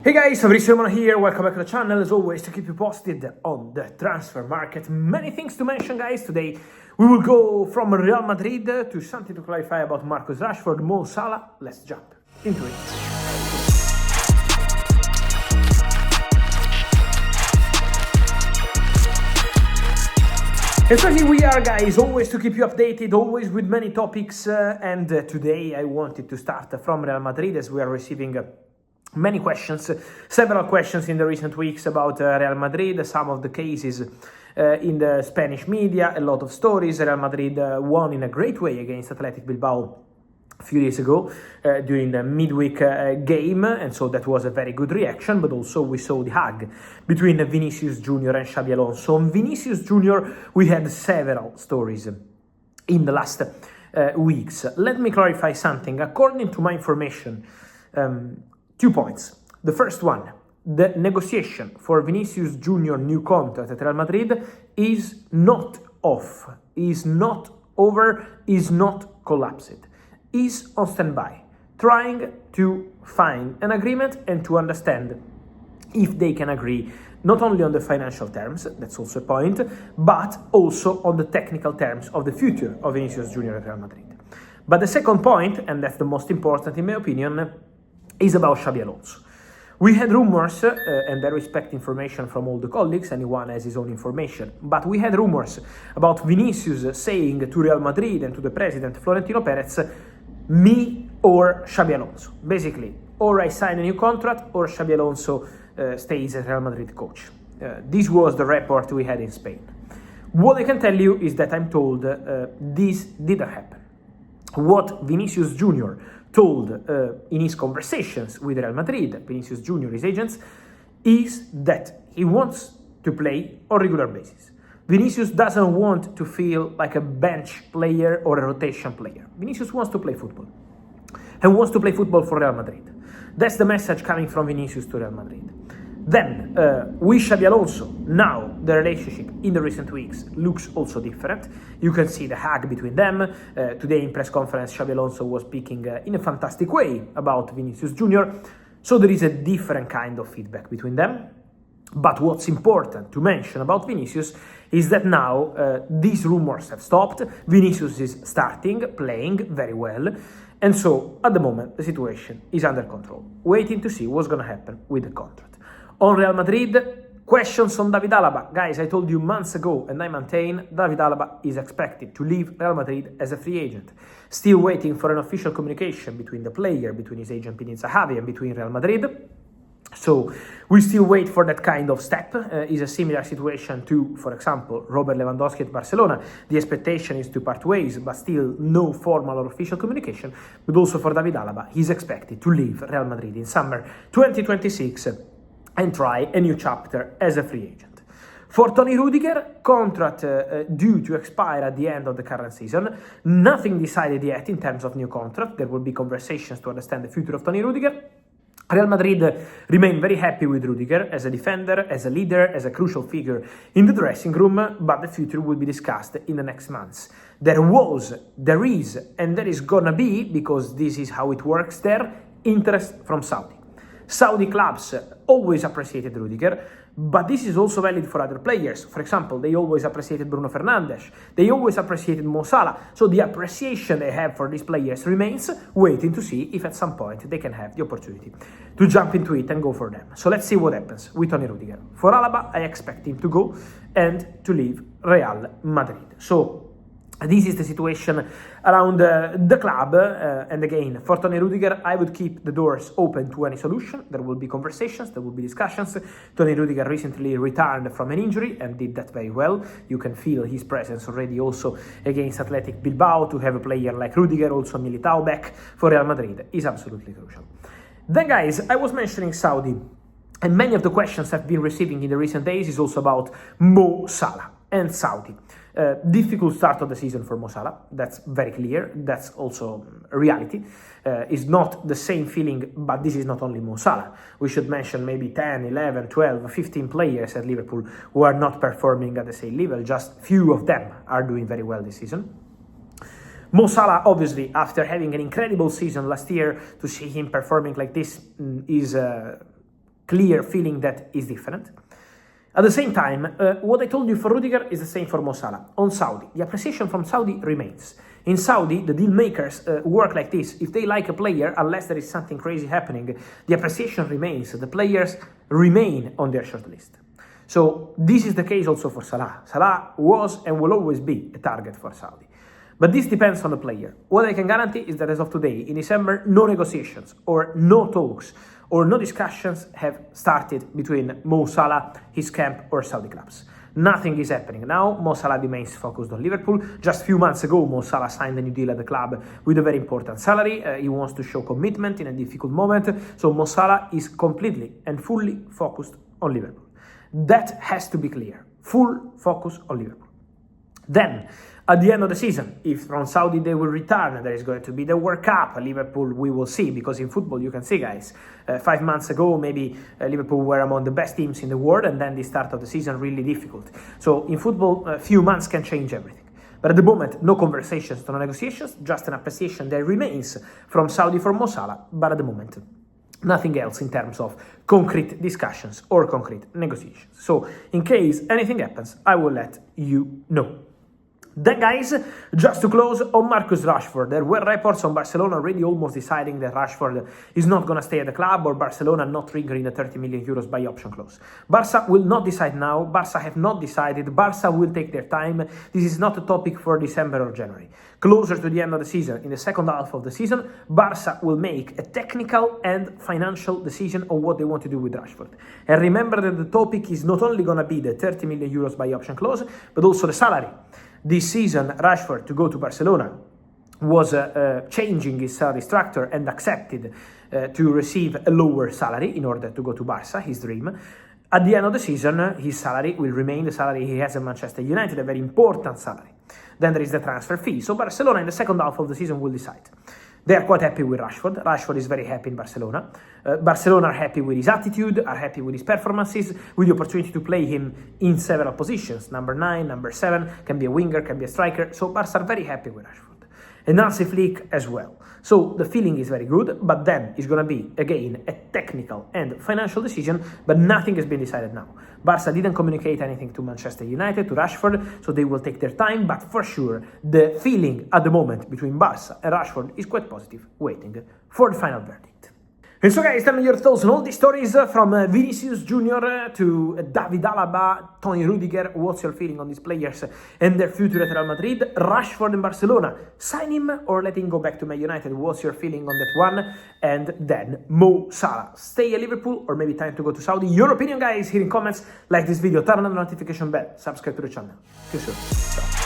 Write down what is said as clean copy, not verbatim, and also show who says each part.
Speaker 1: Hey guys, Fabrizio Romano here, welcome back to the channel, as always, to keep you posted on the transfer market. Many things to mention, guys. Today we will go from Real Madrid to something to clarify about Marcus Rashford, Mo Salah. Let's jump into it. And so here we are, guys, always to keep you updated, always with many topics, and today I wanted to start from Real Madrid, as we are receiving many questions, several questions in the recent weeks about Real Madrid, some of the cases in the Spanish media, a lot of stories. Real Madrid won in a great way against Athletic Bilbao a few days ago during the midweek game, and so that was a very good reaction. But also we saw the hug between Vinícius Júnior and Xabi Alonso. On Vinícius Júnior, we had several stories in the last weeks. Let me clarify something. According to my information, 2 points. The first one, the negotiation for Vinícius Júnior new contract at Real Madrid is not off, is not over, is not collapsed, is on standby, trying to find an agreement and to understand if they can agree not only on the financial terms, that's also a point, but also on the technical terms of the future of Vinícius Júnior at Real Madrid. But the second point, and that's the most important in my opinion, is about Xabi Alonso. We had rumors, and I respect information from all the colleagues, anyone has his own information, but we had rumors about Vinícius saying to Real Madrid and to the president, Florentino Perez, me or Xabi Alonso. Basically, or I sign a new contract or Xabi Alonso stays as Real Madrid coach. This was the report we had in Spain. What I can tell you is that I'm told this didn't happen. What Vinícius Júnior told in his conversations with Real Madrid, Vinícius Júnior, his agents, is that he wants to play on a regular basis. Vinícius doesn't want to feel like a bench player or a rotation player. Vinícius wants to play football and wants to play football for Real Madrid. That's the message coming from Vinícius to Real Madrid. Then, with Xabi Alonso, now the relationship in the recent weeks looks also different. You can see the hug between them. Today in press conference, Xabi Alonso was speaking in a fantastic way about Vinícius Júnior. So there is a different kind of feedback between them. But what's important to mention about Vinícius is that now these rumors have stopped. Vinícius is starting, playing very well. And so, at the moment, the situation is under control. Waiting to see what's going to happen with the contract. On Real Madrid, questions on David Alaba. Guys, I told you months ago, and I maintain, David Alaba is expected to leave Real Madrid as a free agent. Still waiting for an official communication between the player, between his agent Pinin Zahavi, and between Real Madrid. So we still wait for that kind of step. Is a similar situation to, for example, Robert Lewandowski at Barcelona. The expectation is to part ways, but still no formal or official communication. But also for David Alaba, he's expected to leave Real Madrid in summer 2026 and try a new chapter as a free agent. For Tony Rüdiger, contract due to expire at the end of the current season. Nothing decided yet in terms of new contract. There will be conversations to understand the future of Tony Rüdiger. Real Madrid remain very happy with Rudiger as a defender, as a leader, as a crucial figure in the dressing room, but the future will be discussed in the next months. There is, and there is gonna be, because this is how it works there, interest from Saudi. Saudi clubs always appreciated Rudiger, but this is also valid for other players. For example, they always appreciated Bruno Fernandes. They always appreciated Mo Salah. So the appreciation they have for these players remains, waiting to see if at some point they can have the opportunity to jump into it and go for them. So let's see what happens with Tony Rüdiger. For Alaba, I expect him to go and to leave Real Madrid. So this is the situation around the club, and again, for Tony Rüdiger, I would keep the doors open to any solution. There will be conversations, there will be discussions. Tony Rüdiger recently returned from an injury and did that very well. You can feel his presence already also against Athletic Bilbao. To have a player like Rüdiger, also Militao back for Real Madrid is absolutely crucial. Then guys, I was mentioning Saudi, and many of the questions I've been receiving in the recent days is also about Mo Salah and Saudi. Difficult start of the season for Mo Salah, that's very clear, that's also a reality. It's not the same feeling, but this is not only Mo Salah. We should mention maybe 10, 11, 12, 15 players at Liverpool who are not performing at the same level. Just few of them are doing very well this season. Mo Salah, obviously, after having an incredible season last year, to see him performing like this is clear feeling that is different. At the same time, what I told you for Rudiger is the same for Mo Salah. On Saudi, the appreciation from Saudi remains. In Saudi, the deal makers work like this. If they like a player, unless there is something crazy happening, the appreciation remains. The players remain on their shortlist. So this is the case also for Salah. Salah was and will always be a target for Saudi. But this depends on the player. What I can guarantee is that as of today, in December, no negotiations or no talks or no discussions have started between Mo Salah, his camp, or Saudi clubs. Nothing is happening now. Mo Salah remains focused on Liverpool. Just a few months ago, Mo Salah signed a new deal at the club with a very important salary. He wants to show commitment in a difficult moment. So Mo Salah is completely and fully focused on Liverpool. That has to be clear. Full focus on Liverpool. Then, at the end of the season, if from Saudi they will return, there is going to be the World Cup. Liverpool, we will see, because in football, you can see, guys, 5 months ago, maybe Liverpool were among the best teams in the world, and then the start of the season really difficult. So in football, a few months can change everything. But at the moment, no conversations, no negotiations, just an appreciation that remains from Saudi for Mo Salah, but at the moment, nothing else in terms of concrete discussions or concrete negotiations. So in case anything happens, I will let you know. Then, guys, just to close on Marcus Rashford, there were reports on Barcelona already almost deciding that Rashford is not going to stay at the club, or Barcelona not triggering the 30 million euros buy option clause. Barca will not decide now. Barca have not decided. Barca will take their time. This is not a topic for December or January. Closer to the end of the season, in the second half of the season, Barca will make a technical and financial decision on what they want to do with Rashford. And remember that the topic is not only going to be the 30 million euros buy option clause, but also the salary. This season, Rashford, to go to Barcelona, was changing his salary structure and accepted to receive a lower salary in order to go to Barca, his dream. At the end of the season, his salary will remain the salary he has at Manchester United, a very important salary. Then there is the transfer fee. So Barcelona in the second half of the season will decide. They are quite happy with Rashford. Rashford is very happy in Barcelona. Barcelona are happy with his attitude, are happy with his performances, with the opportunity to play him in several positions. Number 9, number 7, can be a winger, can be a striker. So Barca are very happy with Rashford. And Hansi Flick as well. So the feeling is very good, but then it's going to be, again, a technical and financial decision, but nothing has been decided now. Barca didn't communicate anything to Manchester United, to Rashford, so they will take their time, but for sure, the feeling at the moment between Barca and Rashford is quite positive, waiting for the final verdict. And so, guys, tell me your thoughts on all these stories, from Vinícius Júnior to David Alaba, Antonio Rüdiger. What's your feeling on these players and their future at Real Madrid? Rashford in Barcelona, sign him or let him go back to Man United? What's your feeling on that one? And then Mo Salah, stay at Liverpool or maybe time to go to Saudi? Your opinion, guys, here in comments. Like this video, turn on the notification bell, subscribe to the channel. See you soon. Ciao.